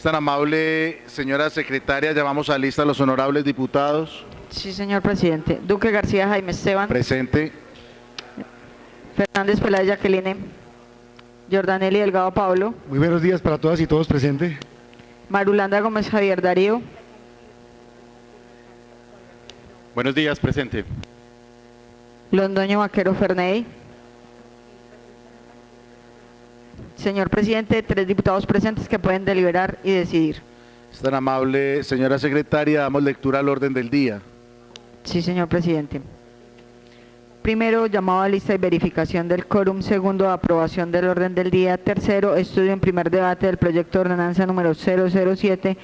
tan amable, señora secretaria, llamamos a lista a los honorables diputados. Sí, señor presidente. Duque García Jaime Esteban. Presente. Fernández Peláez Jacqueline. Jordanely Delgado Pablo. Muy buenos días para todas y todos, presente. Marulanda Gómez Javier Darío. Buenos días, presente. Londoño Vaquero Ferney. Señor presidente, 3 diputados presentes que pueden deliberar y decidir. Es tan amable, señora secretaria, damos lectura al orden del día. Sí, señor presidente. Primero, llamado a lista y verificación del quórum. Segundo, aprobación del orden del día. Tercero, estudio en primer debate del proyecto de ordenanza número 007,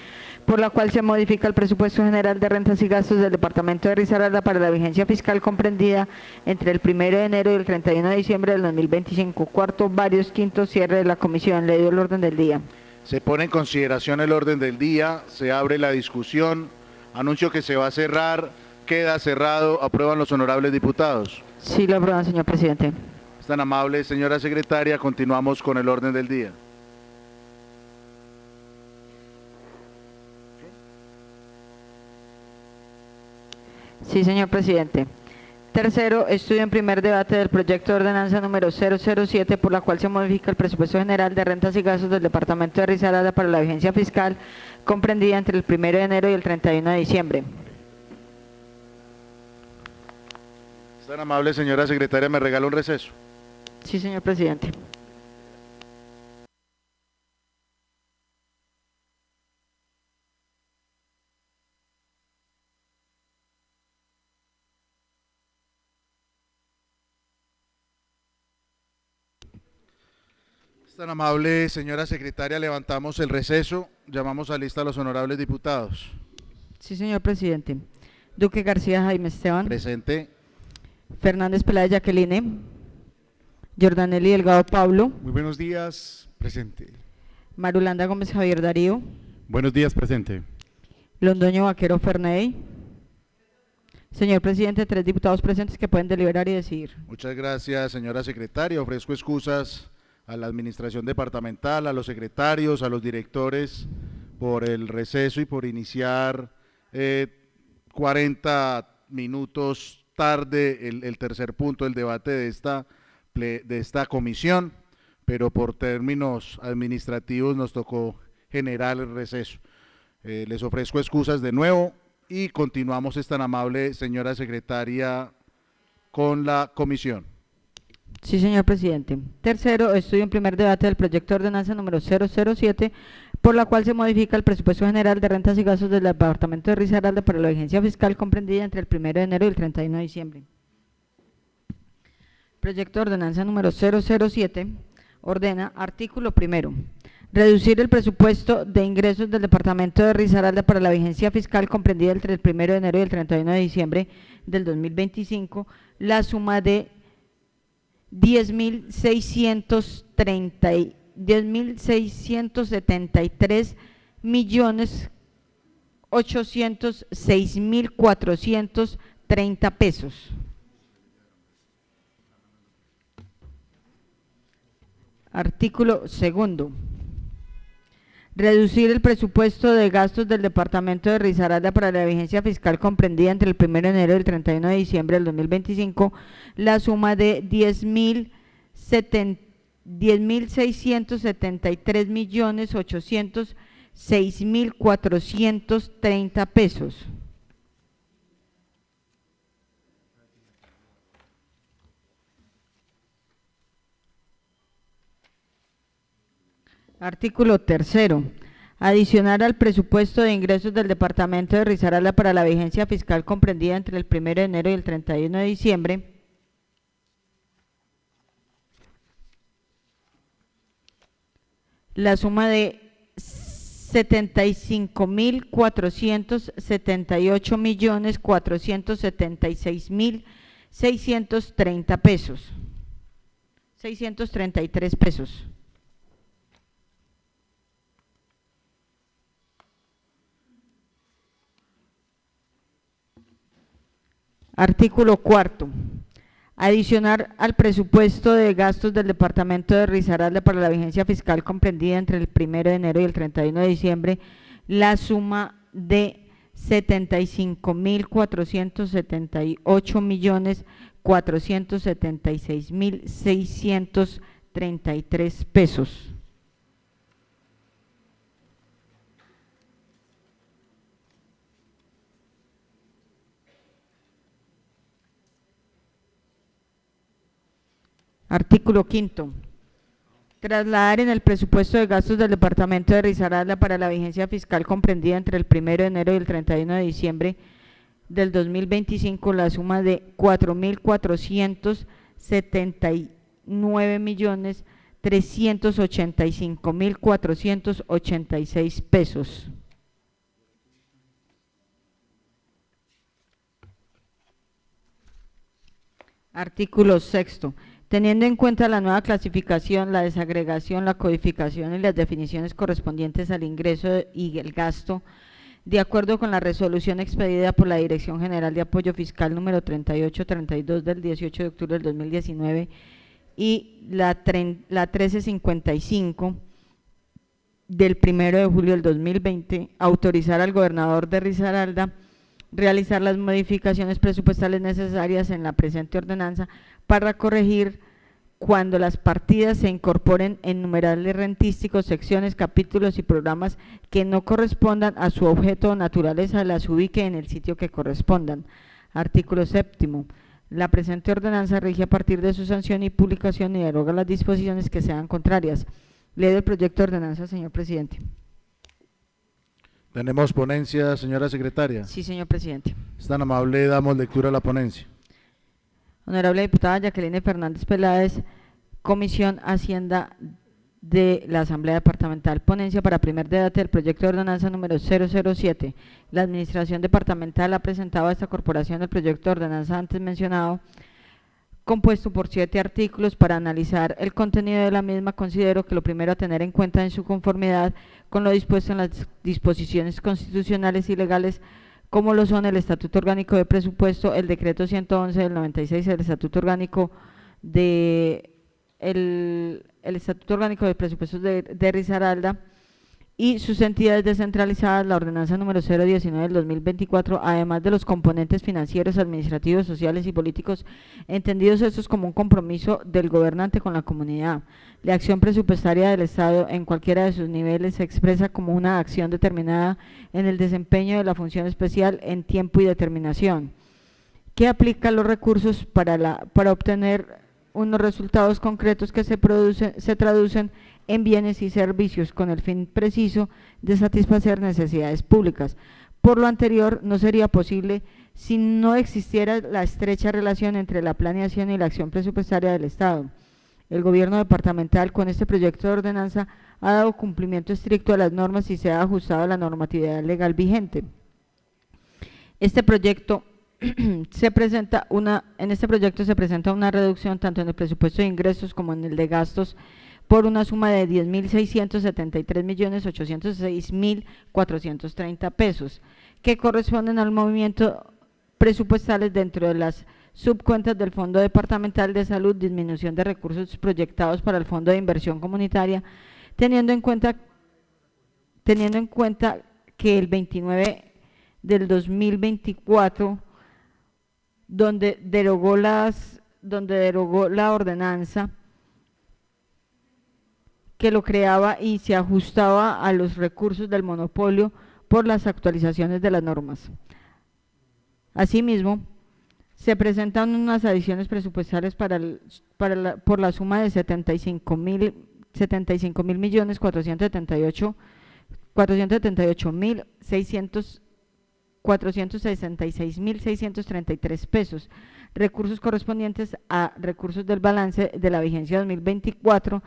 por la cual se modifica el presupuesto general de rentas y gastos del departamento de Risaralda para la vigencia fiscal comprendida entre el 1 de enero y el 31 de diciembre del 2025. Cuarto, varios. Quinto, cierre de la comisión. Le dio el orden del día. Se pone en consideración el orden del día, se abre la discusión, anuncio que se va a cerrar, queda cerrado, aprueban los honorables diputados. Sí, lo aprueban, señor presidente. Es tan amable, señora secretaria, continuamos con el orden del día. Sí, señor presidente. Tercero, estudio en primer debate del proyecto de ordenanza número 007, por la cual se modifica el presupuesto general de rentas y gastos del departamento de Risaralda para la vigencia fiscal comprendida entre el 1 de enero y el 31 de diciembre. Es tan amable, señora secretaria, me regala un receso. Sí, señor presidente. Es tan amable, señora secretaria, levantamos el receso, llamamos a lista a los honorables diputados. Sí, señor presidente. Duque García Jaime Esteban. Presente. Fernández Peláez Jacqueline. Jordanely Delgado Pablo. Muy buenos días, presente. Marulanda Gómez Javier Darío. Buenos días, presente. Londoño Vaquero Ferney. Señor presidente, 3 diputados presentes que pueden deliberar y decidir. Muchas gracias, señora secretaria. Ofrezco excusas a la administración departamental, a los secretarios, a los directores por el receso y por iniciar 40 minutos tarde el tercer punto del debate de esta comisión, pero por términos administrativos nos tocó generar el receso. Les ofrezco excusas de nuevo y continuamos, es tan amable, señora secretaria, con la comisión. Sí, señor presidente. Tercero, estudio en primer debate del proyecto de ordenanza número 007, por la cual se modifica el presupuesto general de rentas y gastos del departamento de Risaralda para la vigencia fiscal comprendida entre el 1 de enero y el 31 de diciembre. Proyecto de ordenanza número 007 ordena, artículo primero, reducir el presupuesto de ingresos del departamento de Risaralda para la vigencia fiscal comprendida entre el 1 de enero y el 31 de diciembre del 2025, la suma de 10.673.806.430 pesos. Artículo segundo. Reducir el presupuesto de gastos del departamento de Risaralda para la vigencia fiscal comprendida entre el 1 de enero y el 31 de diciembre del 2025, la suma de 10.673.806.430 pesos. Artículo tercero. Adicionar al presupuesto de ingresos del departamento de Risaralda para la vigencia fiscal comprendida entre el 1 de enero y el 31 de diciembre la suma de 75.478.476.630 pesos. 633 pesos. Artículo cuarto. Adicionar al presupuesto de gastos del departamento de Risaralda para la vigencia fiscal comprendida entre el 1 de enero y el 31 de diciembre la suma de 75.478.476.633 pesos. Artículo 5º. Trasladar en el presupuesto de gastos del departamento de Risaralda para la vigencia fiscal comprendida entre el 1 de enero y el 31 de diciembre del 2025 la suma de 4.479.385.486 pesos. Artículo 6º. Teniendo en cuenta la nueva clasificación, la desagregación, la codificación y las definiciones correspondientes al ingreso y el gasto, de acuerdo con la resolución expedida por la Dirección General de Apoyo Fiscal número 3832 del 18 de octubre del 2019 y la 1355 del 1 de julio del 2020, autorizar al gobernador de Risaralda realizar las modificaciones presupuestales necesarias en la presente ordenanza para corregir cuando las partidas se incorporen en numerales rentísticos, secciones, capítulos y programas que no correspondan a su objeto o naturaleza, las ubique en el sitio que correspondan. Artículo 7º. La presente ordenanza rige a partir de su sanción y publicación y deroga las disposiciones que sean contrarias. Leo el proyecto de ordenanza, señor presidente. Tenemos ponencia, señora secretaria. Sí, señor presidente. Es tan amable, damos lectura a la ponencia. Honorable diputada Jacqueline Fernández Peláez, Comisión Hacienda de la Asamblea Departamental. Ponencia para primer debate del proyecto de ordenanza número 007. La Administración Departamental ha presentado a esta corporación el proyecto de ordenanza antes mencionado, compuesto por 7 artículos. Para analizar el contenido de la misma, considero que lo primero a tener en cuenta en su conformidad con lo dispuesto en las disposiciones constitucionales y legales, como lo son el Estatuto Orgánico de Presupuesto, el Decreto 111 del 96, el Estatuto Orgánico de el Estatuto Orgánico de Presupuestos de Risaralda y sus entidades descentralizadas, la ordenanza número 019 del 2024, además de los componentes financieros, administrativos, sociales y políticos, entendidos estos como un compromiso del gobernante con la comunidad. La acción presupuestaria del Estado en cualquiera de sus niveles se expresa como una acción determinada en el desempeño de la función especial en tiempo y determinación, que aplica los recursos para obtener unos resultados concretos que se traducen en bienes y servicios con el fin preciso de satisfacer necesidades públicas. Por lo anterior, no sería posible si no existiera la estrecha relación entre la planeación y la acción presupuestaria del Estado. El gobierno departamental con este proyecto de ordenanza ha dado cumplimiento estricto a las normas y se ha ajustado a la normatividad legal vigente. Este proyecto en este proyecto se presenta una reducción tanto en el presupuesto de ingresos como en el de gastos por una suma de 10.673.806.430 pesos, que corresponden al movimiento presupuestales dentro de las subcuentas del Fondo Departamental de Salud, disminución de recursos proyectados para el Fondo de Inversión Comunitaria, teniendo en cuenta que el 29 del 2024, donde derogó la ordenanza que lo creaba y se ajustaba a los recursos del monopolio por las actualizaciones de las normas. Asimismo, se presentan unas adiciones presupuestales por la suma de 466.633 pesos, recursos correspondientes a recursos del balance de la vigencia 2024,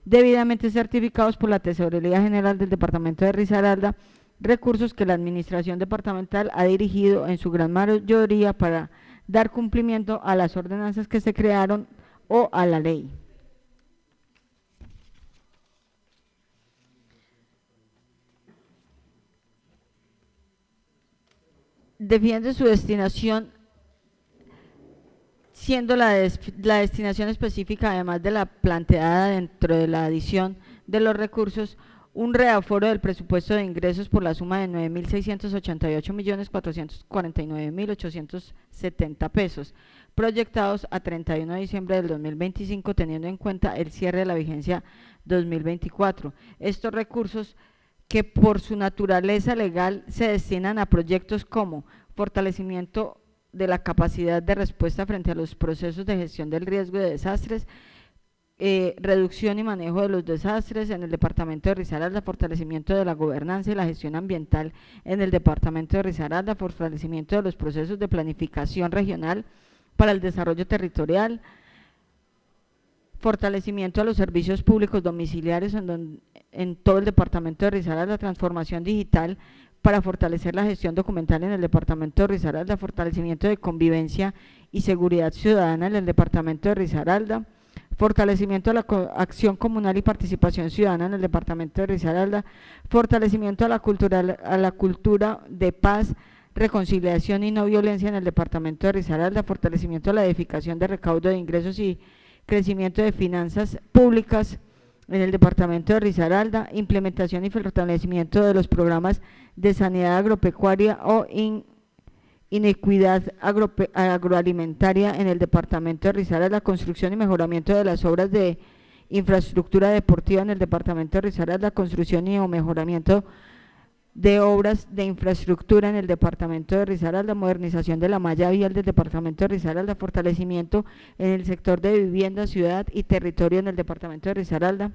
debidamente certificados por la Tesorería General del Departamento de Risaralda, recursos que la Administración Departamental ha dirigido en su gran mayoría para dar cumplimiento a las ordenanzas que se crearon o a la ley. Defiende su destinación siendo la destinación específica, además de la planteada dentro de la adición de los recursos, un reaforo del presupuesto de ingresos por la suma de 9.688.449.870 pesos, proyectados a 31 de diciembre del 2025, teniendo en cuenta el cierre de la vigencia 2024. Estos recursos, que por su naturaleza legal se destinan a proyectos como fortalecimiento de la capacidad de respuesta frente a los procesos de gestión del riesgo de desastres, reducción y manejo de los desastres en el departamento de Risaralda, fortalecimiento de la gobernanza y la gestión ambiental en el departamento de Risaralda, fortalecimiento de los procesos de planificación regional para el desarrollo territorial, fortalecimiento de los servicios públicos domiciliarios en todo el departamento de Risaralda, transformación digital para fortalecer la gestión documental en el departamento de Risaralda, fortalecimiento de convivencia y seguridad ciudadana en el departamento de Risaralda, fortalecimiento de la acción comunal y participación ciudadana en el departamento de Risaralda, fortalecimiento a la cultura de paz, reconciliación y no violencia en el departamento de Risaralda, fortalecimiento de la edificación de recaudo de ingresos y crecimiento de finanzas públicas en el departamento de Risaralda, implementación y fortalecimiento de los programas de sanidad agropecuaria o inequidad agroalimentaria en el departamento de Risaralda, construcción y mejoramiento de las obras de infraestructura deportiva en el departamento de Risaralda, construcción y mejoramiento de obras de infraestructura en el departamento de Risaralda, modernización de la malla vial del departamento de Risaralda, fortalecimiento en el sector de vivienda, ciudad y territorio en el departamento de Risaralda.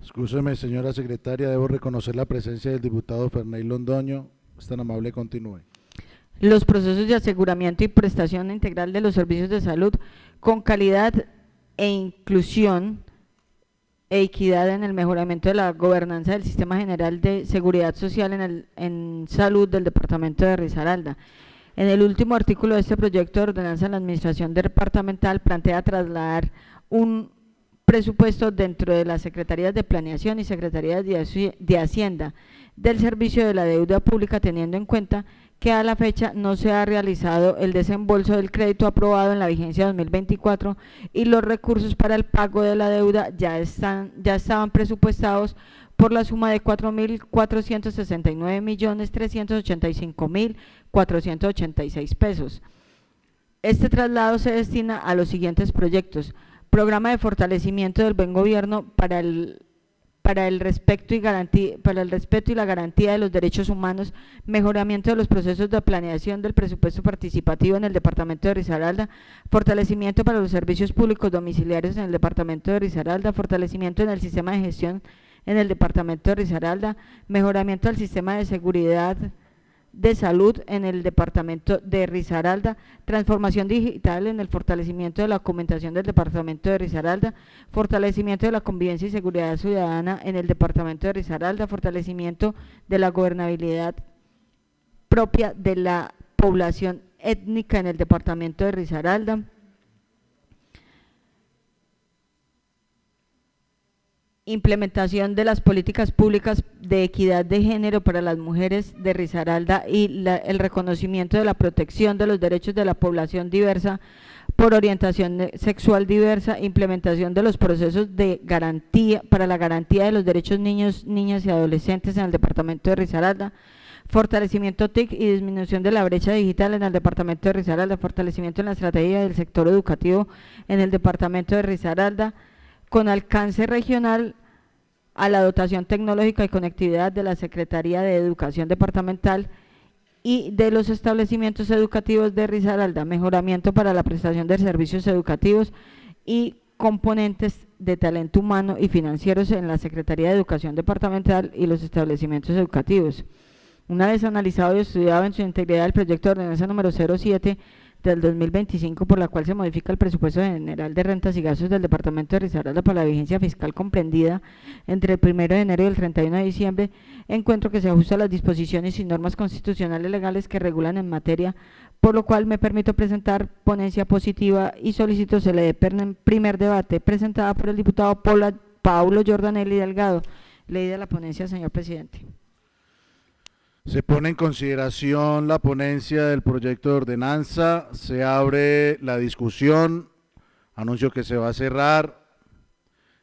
Excúseme, señora secretaria, debo reconocer la presencia del diputado Ferney Londoño. Es tan amable, continúe. Los procesos de aseguramiento y prestación integral de los servicios de salud con calidad e inclusión e equidad en el mejoramiento de la gobernanza del Sistema General de Seguridad Social en salud del departamento de Risaralda. En el último artículo de este proyecto de ordenanza, la administración departamental plantea trasladar un presupuesto dentro de las Secretarías de Planeación y Secretarías de Hacienda del Servicio de la Deuda Pública, teniendo en cuenta que a la fecha no se ha realizado el desembolso del crédito aprobado en la vigencia 2024 y los recursos para el pago de la deuda ya estaban presupuestados por la suma de 4.469.385.486 pesos. Este traslado se destina a los siguientes proyectos: programa de fortalecimiento del buen gobierno para el respeto y la garantía de los derechos humanos, mejoramiento de los procesos de planeación del presupuesto participativo en el departamento de Risaralda, fortalecimiento para los servicios públicos domiciliarios en el departamento de Risaralda, fortalecimiento en el sistema de gestión en el departamento de Risaralda, mejoramiento del sistema de seguridad de salud en el departamento de Risaralda, transformación digital en el fortalecimiento de la documentación del departamento de Risaralda, fortalecimiento de la convivencia y seguridad ciudadana en el departamento de Risaralda, fortalecimiento de la gobernabilidad propia de la población étnica en el departamento de Risaralda, implementación de las políticas públicas de equidad de género para las mujeres de Risaralda y el reconocimiento de la protección de los derechos de la población diversa por orientación sexual diversa, implementación de los procesos de garantía para la garantía de los derechos niños, niñas y adolescentes en el departamento de Risaralda, fortalecimiento TIC y disminución de la brecha digital en el departamento de Risaralda, fortalecimiento en la estrategia del sector educativo en el departamento de Risaralda, con alcance regional a la dotación tecnológica y conectividad de la Secretaría de Educación Departamental y de los establecimientos educativos de Risaralda, mejoramiento para la prestación de servicios educativos y componentes de talento humano y financieros en la Secretaría de Educación Departamental y los establecimientos educativos. Una vez analizado y estudiado en su integridad el proyecto de ordenanza número 07 del 2025, por la cual se modifica el presupuesto general de rentas y gastos del departamento de Risaralda para la vigencia fiscal comprendida entre el 1 de enero y el 31 de diciembre, encuentro que se ajusta a las disposiciones y normas constitucionales legales que regulan en materia, por lo cual me permito presentar ponencia positiva y solicito se le dé primer debate, presentada por el diputado Paulo Jordanelli Delgado. Leída la ponencia, señor presidente. Se pone en consideración la ponencia del proyecto de ordenanza, se abre la discusión, anuncio que se va a cerrar,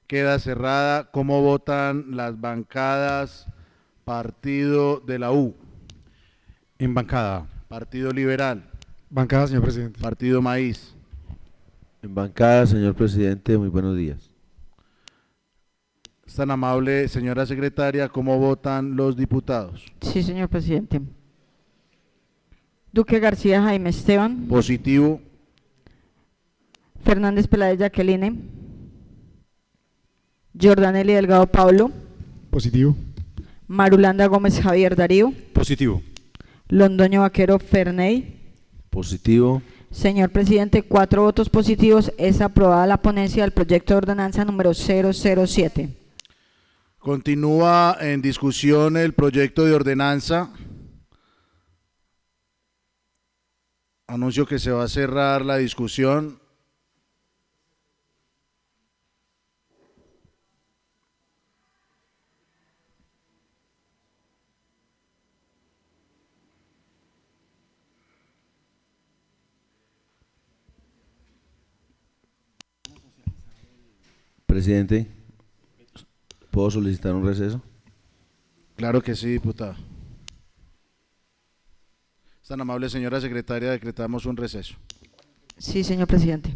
queda cerrada. ¿Cómo votan las bancadas? Partido de la U, En bancada. Partido Liberal, Bancada, señor presidente. Partido Maíz. En bancada, señor presidente, muy buenos días. Es tan amable, señora secretaria, ¿cómo votan los diputados? Sí, señor presidente. Duque García Jaime Esteban. Positivo, Fernández Peláez Jacqueline. Jordanely Delgado Pablo. Positivo. Marulanda Gómez Javier Darío. Positivo. Londoño Vaquero Ferney. Positivo. Señor presidente, 4 votos positivos. Es aprobada la ponencia del proyecto de ordenanza número 007. continúa en discusión el proyecto de ordenanza. Anuncio que se va a cerrar la discusión. Presidente, ¿puedo solicitar un receso? Claro que sí, diputado. Es tan amable, señora secretaria, decretamos un receso. Sí, señor presidente.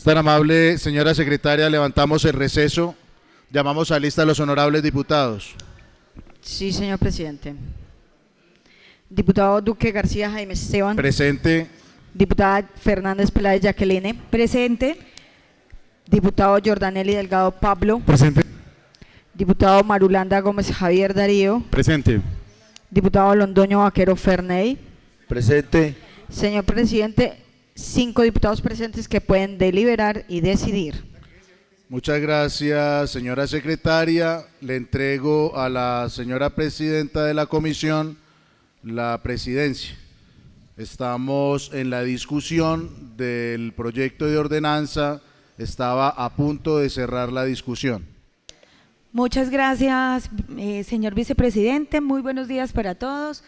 Es tan amable, señora secretaria, levantamos el receso. Llamamos a lista a los honorables diputados. Sí, señor presidente. Diputado Duque García Jaime Esteban. Presente. Diputada Fernández Peláez Jacqueline. Presente. Diputado Jordanelli Delgado Pablo. Presente. Diputado Marulanda Gómez Javier Darío. Presente. Diputado Londoño Vaquero Ferney. Presente. Señor presidente, 5 diputados presentes que pueden deliberar y decidir. Muchas gracias, señora secretaria. Le entrego a la señora presidenta de la comisión la presidencia. Estamos en la discusión del proyecto de ordenanza. Estaba a punto de cerrar la discusión. Muchas gracias, señor vicepresidente. Muy buenos días para todos.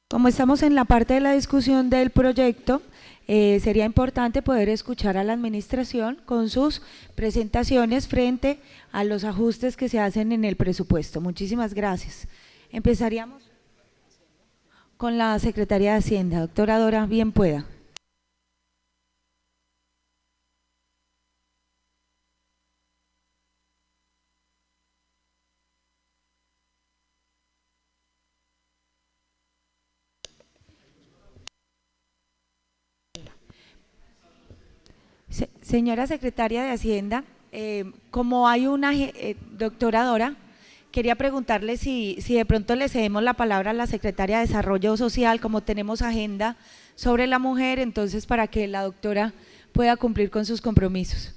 Como estamos en la parte de la discusión del proyecto, sería importante poder escuchar a la administración con sus presentaciones frente a los ajustes que se hacen en el presupuesto. Muchísimas gracias. Empezaríamos con la Secretaría de Hacienda. Doctora Dora, bien pueda. Señora Secretaria de Hacienda, como hay una doctora Dora, quería preguntarle si de pronto le cedemos la palabra a la Secretaria de Desarrollo Social, como tenemos agenda sobre la mujer, entonces para que la doctora pueda cumplir con sus compromisos.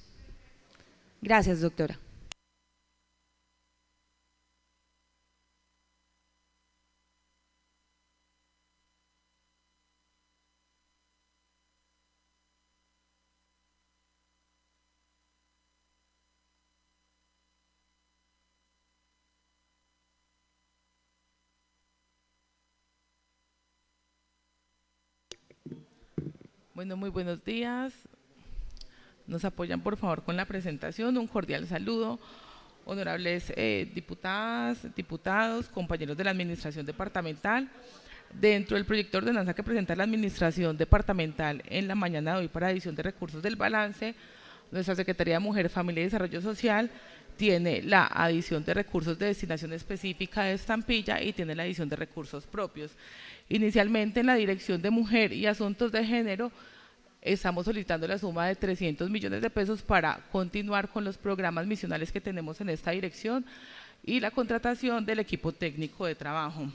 Gracias, doctora. Bueno, muy buenos días. Nos apoyan por favor con la presentación. Un cordial saludo, honorables diputadas, diputados, compañeros de la Administración Departamental. Dentro del proyecto de ordenanza que presenta la Administración Departamental en la mañana de hoy para adición de recursos del balance, nuestra Secretaría de Mujer, Familia y Desarrollo Social tiene la adición de recursos de destinación específica de estampilla y tiene la adición de recursos propios. Inicialmente en la Dirección de Mujer y Asuntos de Género estamos solicitando la suma de 300 millones de pesos para continuar con los programas misionales que tenemos en esta dirección y la contratación del equipo técnico de trabajo.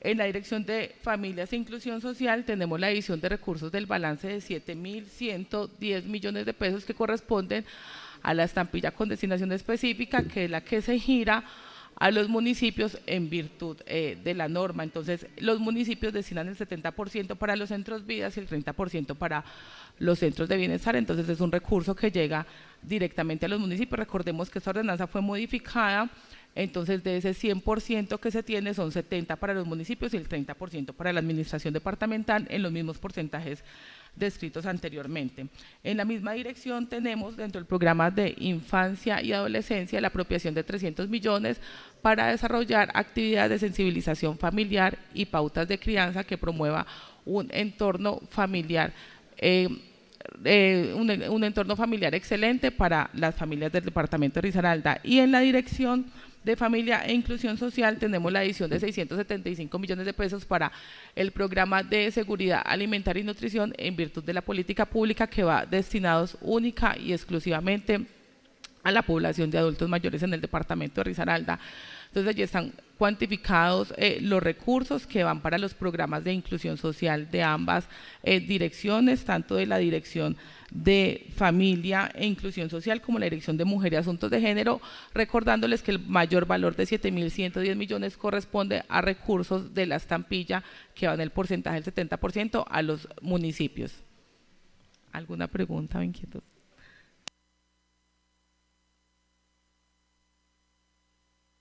En la Dirección de Familias e Inclusión Social tenemos la adición de recursos del balance de 7.110 millones de pesos que corresponden a la estampilla con destinación específica, que es la que se gira a los municipios en virtud de la norma. Entonces, los municipios destinan el 70% para los centros vidas y el 30% para los centros de bienestar. Entonces, es un recurso que llega directamente a los municipios. Recordemos que esta ordenanza fue modificada, entonces de ese 100% que se tiene son 70 para los municipios y el 30% para la administración departamental en los mismos porcentajes descritos anteriormente. En la misma dirección tenemos dentro del programa de infancia y adolescencia la apropiación de 300 millones para desarrollar actividades de sensibilización familiar y pautas de crianza que promueva un entorno familiar un entorno familiar excelente para las familias del departamento de Risaralda. Y en la Dirección de Familia e Inclusión Social tenemos la adición de 675 millones de pesos para el programa de seguridad alimentaria y nutrición en virtud de la política pública que va destinados única y exclusivamente a la población de adultos mayores en el departamento de Risaralda. Entonces allí están cuantificados los recursos que van para los programas de inclusión social de ambas direcciones, tanto de la Dirección de Familia e Inclusión Social como la Dirección de Mujer y Asuntos de Género, recordándoles que el mayor valor de 7.110 millones corresponde a recursos de la estampilla que van el porcentaje del 70% a los municipios. ¿Alguna pregunta o inquietud?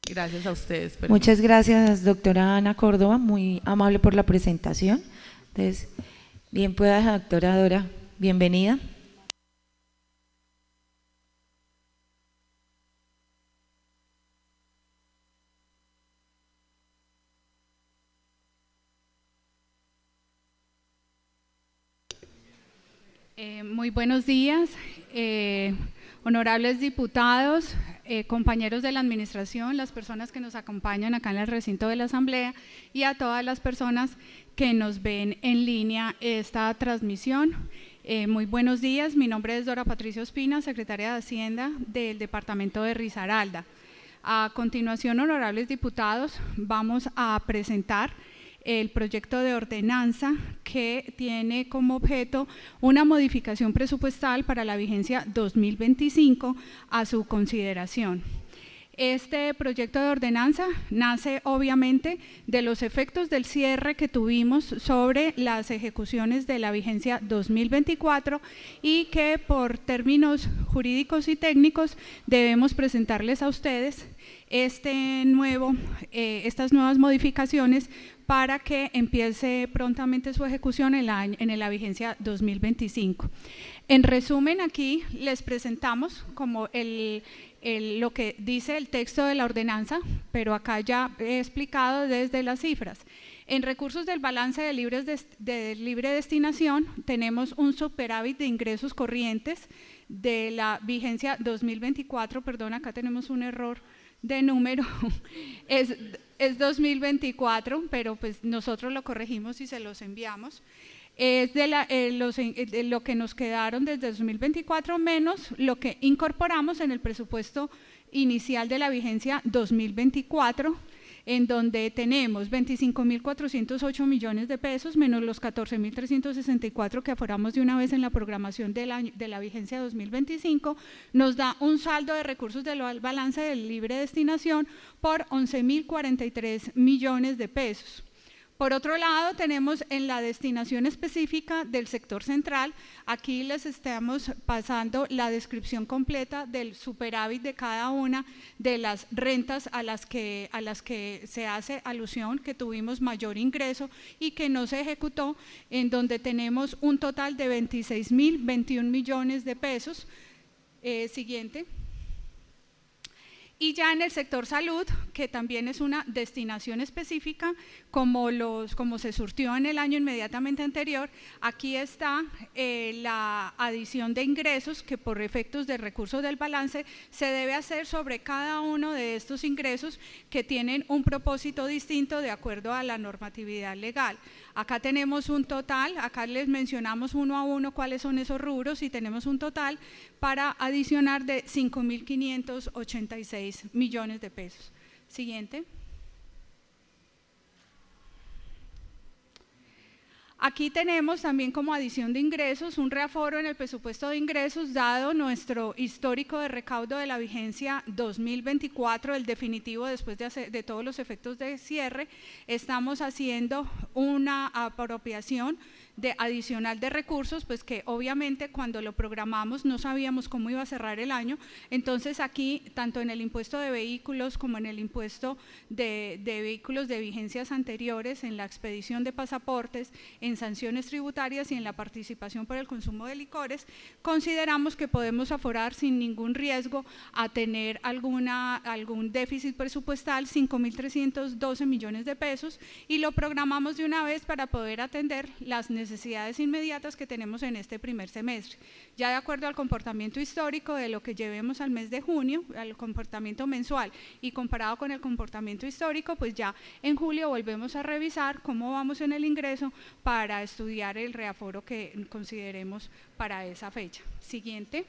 Gracias a ustedes. Muchas gracias, doctora Ana Córdoba, muy amable por la presentación. Entonces, bien pueda, doctora Dora, bienvenida. Muy buenos días. honorables diputados, compañeros de la administración, las personas que nos acompañan acá en el recinto de la Asamblea y a todas las personas que nos ven en línea esta transmisión. Muy buenos días, mi nombre es Dora Patricia Ospina, secretaria de Hacienda del departamento de Risaralda. A continuación, honorables diputados, vamos a presentar el proyecto de ordenanza que tiene como objeto una modificación presupuestal para la vigencia 2025 a su consideración. Este proyecto de ordenanza nace obviamente de los efectos del cierre que tuvimos sobre las ejecuciones de la vigencia 2024 y que por términos jurídicos y técnicos debemos presentarles a ustedes estas nuevas modificaciones para que empiece prontamente su ejecución en la vigencia 2025. En resumen, aquí les presentamos como lo que dice el texto de la ordenanza, pero acá ya he explicado desde las cifras. En recursos del balance de libre destinación tenemos un superávit de ingresos corrientes de la vigencia 2024, perdón, acá tenemos un error de número, es 2024, pero pues nosotros lo corregimos y se los enviamos. Es de lo que nos quedaron desde 2024 menos lo que incorporamos en el presupuesto inicial de la vigencia 2024, en donde tenemos 25.408 millones de pesos menos los 14.364 que aforamos de una vez en la programación de la vigencia 2025, nos da un saldo de recursos del balance de libre destinación por 11.043 millones de pesos. Por otro lado, tenemos en la destinación específica del sector central, aquí les estamos pasando la descripción completa del superávit de cada una de las rentas a las que se hace alusión, que tuvimos mayor ingreso y que no se ejecutó, en donde tenemos un total de 26.021 millones de pesos. Siguiente. Y ya en el sector salud, que también es una destinación específica, como se surtió en el año inmediatamente anterior, aquí está la adición de ingresos que por efectos de recursos del balance se debe hacer sobre cada uno de estos ingresos que tienen un propósito distinto de acuerdo a la normatividad legal. Acá tenemos un total, acá les mencionamos uno a uno cuáles son esos rubros y tenemos un total para adicionar de 5.586 millones de pesos. Siguiente. Aquí tenemos también como adición de ingresos un reaforo en el presupuesto de ingresos dado nuestro histórico de recaudo de la vigencia 2024, el definitivo después de todos los efectos de cierre. Estamos haciendo una apropiación adicional de recursos, pues que obviamente cuando lo programamos no sabíamos cómo iba a cerrar el año, entonces aquí tanto en el impuesto de vehículos como en el impuesto de vehículos de vigencias anteriores, en la expedición de pasaportes, en sanciones tributarias y en la participación por el consumo de licores, consideramos que podemos aforar sin ningún riesgo a tener algún déficit presupuestal, 5.312 millones de pesos, y lo programamos de una vez para poder atender las necesidades inmediatas que tenemos en este primer semestre. Ya de acuerdo al comportamiento histórico de lo que llevemos al mes de junio, al comportamiento mensual y comparado con el comportamiento histórico, pues ya en julio volvemos a revisar cómo vamos en el ingreso para estudiar el reaforo que consideremos para esa fecha. Siguiente.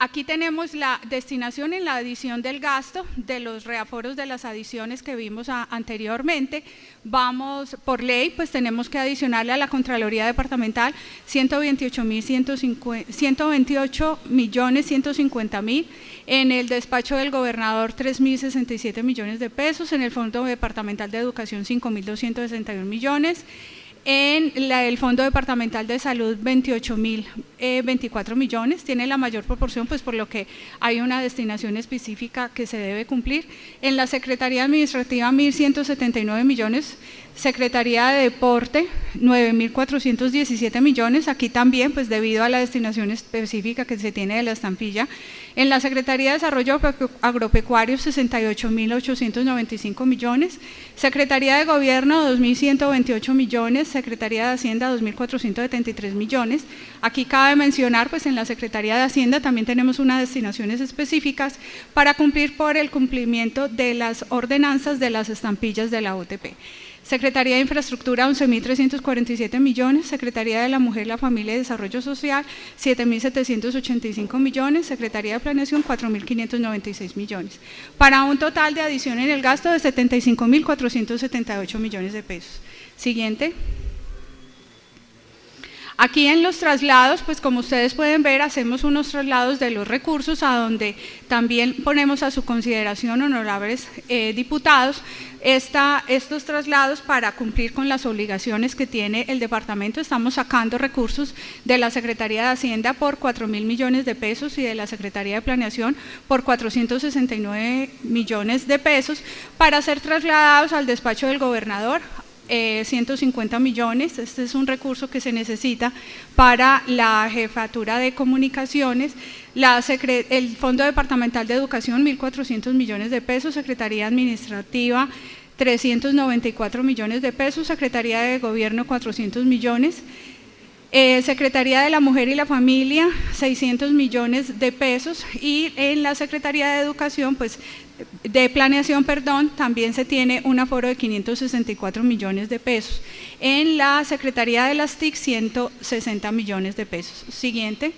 Aquí tenemos la destinación en la adición del gasto de los reaforos de las adiciones que vimos anteriormente. Vamos, por ley, pues tenemos que adicionarle a la Contraloría Departamental 128.150.000, en el despacho del gobernador 3.067 millones de pesos, en el Fondo Departamental de Educación 5.261 millones, en el Fondo Departamental de Salud 28.024 millones, tiene la mayor proporción pues por lo que hay una destinación específica que se debe cumplir. En la Secretaría Administrativa 1.179 millones, Secretaría de Deporte, 9.417 millones, aquí también pues debido a la destinación específica que se tiene de la estampilla. En la Secretaría de Desarrollo Agropecuario, 68.895 millones. Secretaría de Gobierno, 2.128 millones. Secretaría de Hacienda, 2.473 millones. Aquí cabe mencionar, pues en la Secretaría de Hacienda también tenemos unas destinaciones específicas para cumplir por el cumplimiento de las ordenanzas de las estampillas de la OTP. Secretaría de Infraestructura, 11.347 millones. Secretaría de la Mujer, la Familia y Desarrollo Social, 7.785 millones. Secretaría de Planeación, 4.596 millones. Para un total de adición en el gasto de 75.478 millones de pesos. Siguiente. Aquí en los traslados, pues como ustedes pueden ver, hacemos unos traslados de los recursos a donde también ponemos a su consideración, honorables diputados, estos traslados para cumplir con las obligaciones que tiene el departamento. Estamos sacando recursos de la Secretaría de Hacienda por 4.000 millones de pesos y de la Secretaría de Planeación por 469 millones de pesos para ser trasladados al despacho del gobernador. 150 millones, este es un recurso que se necesita para la jefatura de comunicaciones, el Fondo Departamental de Educación, 1.400 millones de pesos, Secretaría Administrativa, 394 millones de pesos, Secretaría de Gobierno, 400 millones, Secretaría de la Mujer y la Familia, 600 millones de pesos, y en la Secretaría de Educación, pues de Planeación, perdón, también se tiene un aforo de 564 millones de pesos. En la Secretaría de las TIC, 160 millones de pesos. Siguiente.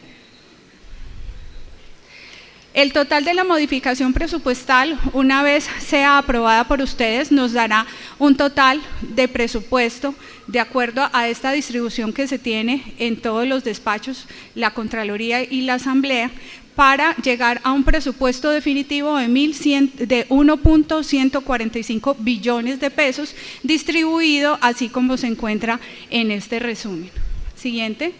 El total de la modificación presupuestal, una vez sea aprobada por ustedes, nos dará un total de presupuesto de acuerdo a esta distribución que se tiene en todos los despachos, la Contraloría y la Asamblea, para llegar a un presupuesto definitivo de 1.145 billones de pesos, distribuido así como se encuentra en este resumen. Siguiente.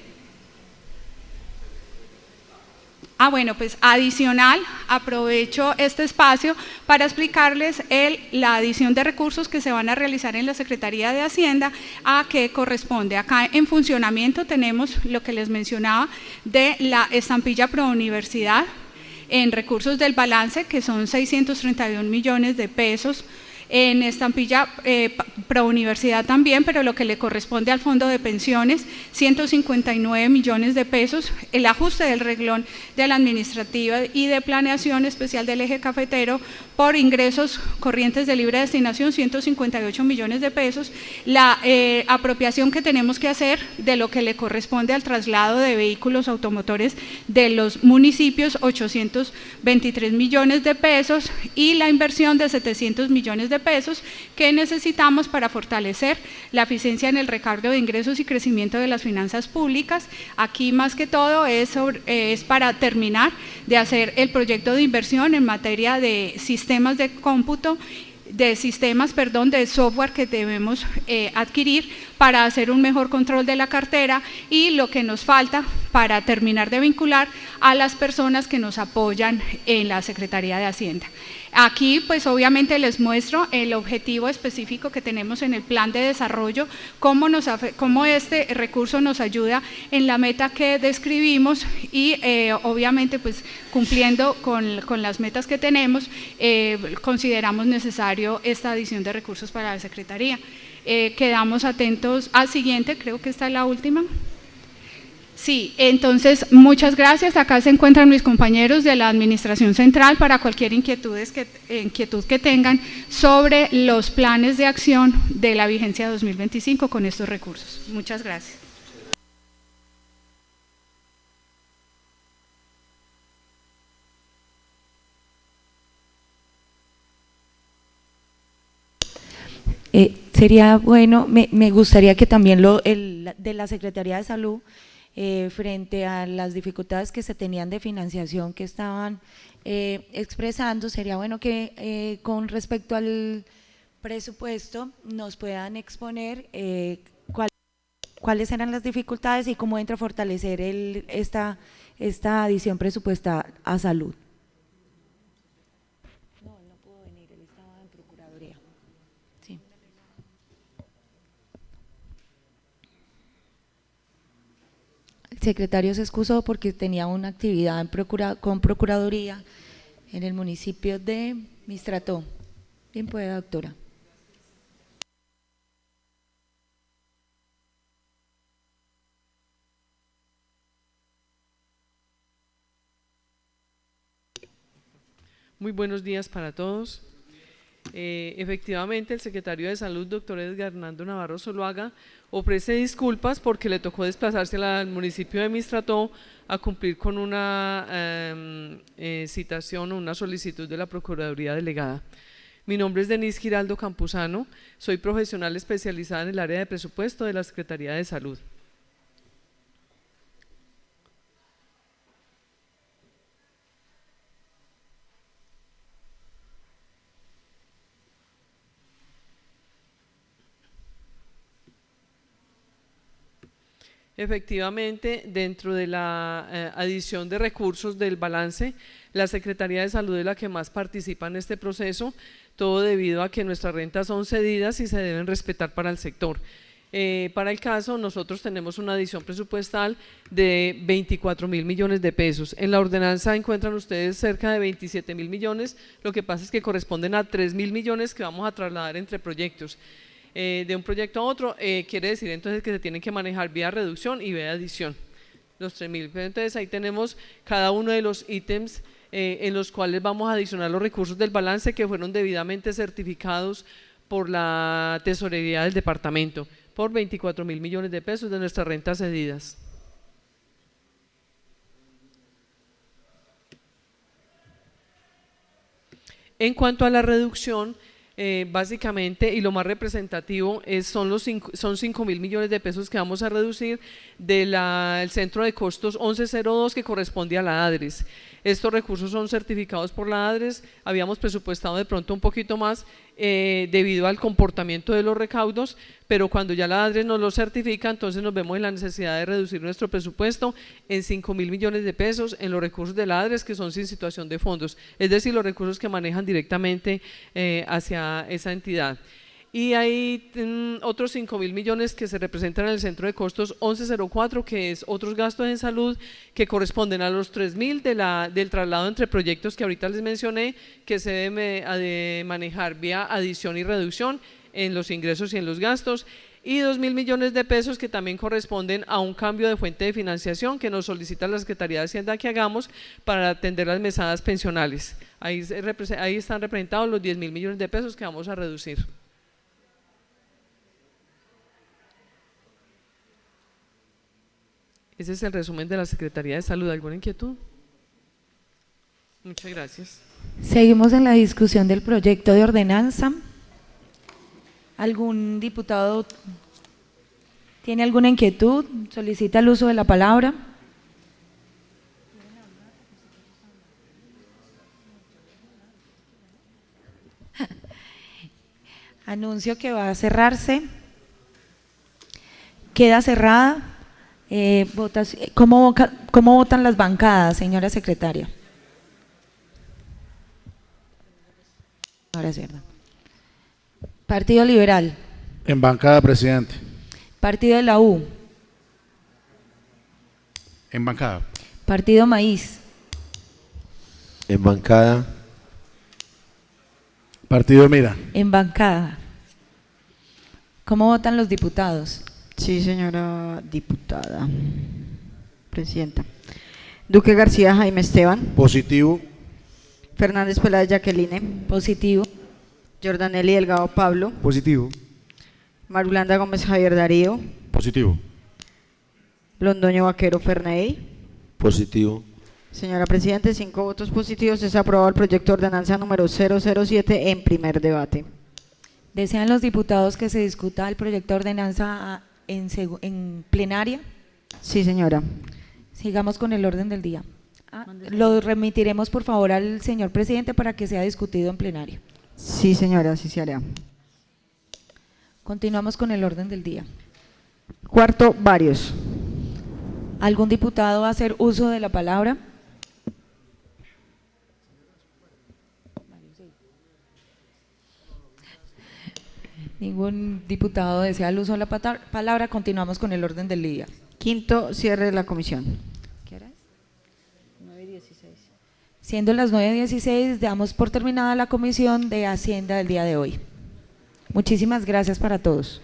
Bueno, pues adicional, aprovecho este espacio para explicarles la adición de recursos que se van a realizar en la Secretaría de Hacienda, a qué corresponde. Acá en funcionamiento tenemos lo que les mencionaba de la estampilla Prouniversidad, en recursos del balance, que son 631 millones de pesos, en estampilla Prouniversidad también, pero lo que le corresponde al Fondo de Pensiones, 159 millones de pesos, el ajuste del reglón de la Administrativa y de Planeación Especial del Eje Cafetero por ingresos corrientes de libre destinación, 158 millones de pesos, la apropiación que tenemos que hacer de lo que le corresponde al traslado de vehículos automotores de los municipios, 823 millones de pesos, y la inversión de 700 millones de pesos que necesitamos para fortalecer la eficiencia en el recargo de ingresos y crecimiento de las finanzas públicas. Aquí más que todo es para terminar de hacer el proyecto de inversión en materia de sistemas de cómputo, de software que debemos adquirir para hacer un mejor control de la cartera, y lo que nos falta para terminar de vincular a las personas que nos apoyan en la Secretaría de Hacienda. Aquí pues obviamente les muestro el objetivo específico que tenemos en el plan de desarrollo, cómo este recurso nos ayuda en la meta que describimos, y obviamente pues cumpliendo con las metas que tenemos, consideramos necesario esta adición de recursos para la Secretaría. Quedamos atentos al siguiente, creo que esta es la última. Sí, entonces muchas gracias. Acá se encuentran mis compañeros de la Administración Central para cualquier inquietud que tengan sobre los planes de acción de la vigencia 2025 con estos recursos. Muchas gracias. Sería bueno, me gustaría que también de la Secretaría de Salud, frente a las dificultades que se tenían de financiación que estaban expresando, sería bueno que con respecto al presupuesto nos puedan exponer cuáles eran las dificultades y cómo entra a fortalecer esta adición presupuestal a salud. No pudo venir, él estaba en Procuraduría. Sí. secretario se excusó porque tenía una actividad con Procuraduría en el municipio de Mistrató. Bien pueda, doctora. Muy buenos días para todos. Efectivamente, el secretario de Salud, doctor Edgar Hernando Navarro Zuluaga, ofrece disculpas porque le tocó desplazarse al municipio de Mistrató a cumplir con una citación o una solicitud de la Procuraduría Delegada. Mi nombre es Denise Giraldo Campuzano, soy profesional especializada en el área de presupuesto de la Secretaría de Salud. Efectivamente, dentro de la adición de recursos del balance, la Secretaría de Salud es la que más participa en este proceso, todo debido a que nuestras rentas son cedidas y se deben respetar para el sector. Para el caso, nosotros tenemos una adición presupuestal de 24.000 millones de pesos. En la ordenanza encuentran ustedes cerca de 27.000 millones, lo que pasa es que corresponden a 3.000 millones que vamos a trasladar entre proyectos. De un proyecto a otro, quiere decir entonces que se tienen que manejar vía reducción y vía adición. Los 3.000, entonces ahí tenemos cada uno de los ítems en los cuales vamos a adicionar los recursos del balance que fueron debidamente certificados por la tesorería del departamento por 24.000 millones de pesos de nuestras rentas cedidas. En cuanto a la reducción, básicamente, y lo más representativo son 5.000 millones de pesos que vamos a reducir del centro de costos 1102 que corresponde a la ADRES. Estos recursos son certificados por la ADRES, habíamos presupuestado de pronto un poquito más debido al comportamiento de los recaudos, pero cuando ya la ADRES nos lo certifica, entonces nos vemos en la necesidad de reducir nuestro presupuesto en 5.000 millones de pesos en los recursos de la ADRES que son sin situación de fondos, es decir, los recursos que manejan directamente hacia esa entidad. Y hay otros 5.000 millones que se representan en el centro de costos 1104, que es otros gastos en salud que corresponden a los 3.000 del traslado entre proyectos que ahorita les mencioné, que se debe manejar vía adición y reducción en los ingresos y en los gastos, y 2.000 millones de pesos que también corresponden a un cambio de fuente de financiación que nos solicita la Secretaría de Hacienda que hagamos para atender las mesadas pensionales. Ahí están representados los 10.000 millones de pesos que vamos a reducir. Ese es el resumen de la Secretaría de Salud. ¿Alguna inquietud? Muchas gracias. Seguimos en la discusión del proyecto de ordenanza. ¿Algún diputado tiene alguna inquietud? ¿Solicita el uso de la palabra? Anuncio que va a cerrarse. Queda cerrada. ¿Cómo votan las bancadas, señora secretaria? Ahora es verdad. Partido Liberal. En bancada, presidente. Partido de la U. En bancada. Partido Maíz. En bancada. Partido Mira. En bancada. ¿Cómo votan los diputados? Sí, señora diputada. Presidenta. Duque García Jaime Esteban. Positivo. Fernández Peláez Jacqueline. Positivo. Jordanelli Delgado Pablo. Positivo. Marulanda Gómez Javier Darío. Positivo. Londoño Vaquero Ferney. Positivo. Señora Presidente, 5 votos positivos. Es aprobado el proyecto de ordenanza número 007 en primer debate. ¿Desean los diputados que se discuta el proyecto de ordenanza en plenaria? Sí, señora. Sigamos con el orden del día. Lo remitiremos por favor al señor presidente para que sea discutido en plenario. Sí, señora, así se hará. Continuamos con el orden del día. Cuarto, varios. ¿Algún diputado va a hacer uso de la palabra? Ningún diputado desea el uso de la palabra. Continuamos con el orden del día. Quinto, cierre de la comisión. ¿Qué hora es? 9:16. Siendo las 9:16, damos por terminada la comisión de Hacienda del día de hoy. Muchísimas gracias para todos.